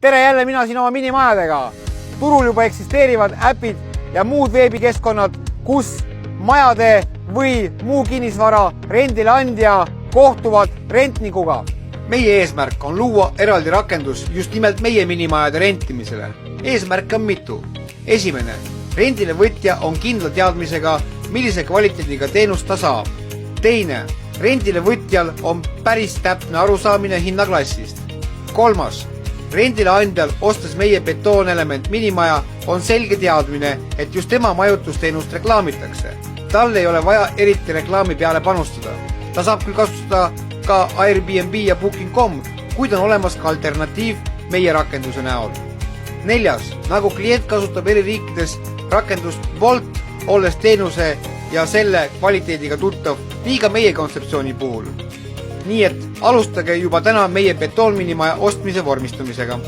tere jälle mina siin oma minimajadega. Turul juba eksisteerivad äpid ja muud veebikeskkonnad, kus majade või muu kinnisvara rendile andja kohtuvad rentnikuga. Meie eesmärk on luua eraldi rakendus just nimelt meie minimajade rentimisele. Eesmärk on mitu. Esimene, rendile võtja on kindla teadmisega, millise kvaliteediga teenust ta saab. Teine, rendile võtjal on päris täpne arusaamine hinnaklassist. Kolmas, rendile andjal ostes meie betoonelement minimaja on selge teadmine, et just tema majutusteenust reklaamitakse. Tal ei ole vaja eriti reklaami peale panustada. Ta saab küll kasutada ka Airbnb ja Booking.com, kuid on olemas ka alternatiiv meie rakenduse näol. Neljas, nagu klient kasutab eri riikides rakendust Bolt, olles teenuse ja selle kvaliteediga tuttav nii ka meie kontseptsiooni puhul. Nii et alustage juba täna meie betoonminimaja ostmise vormistamisega.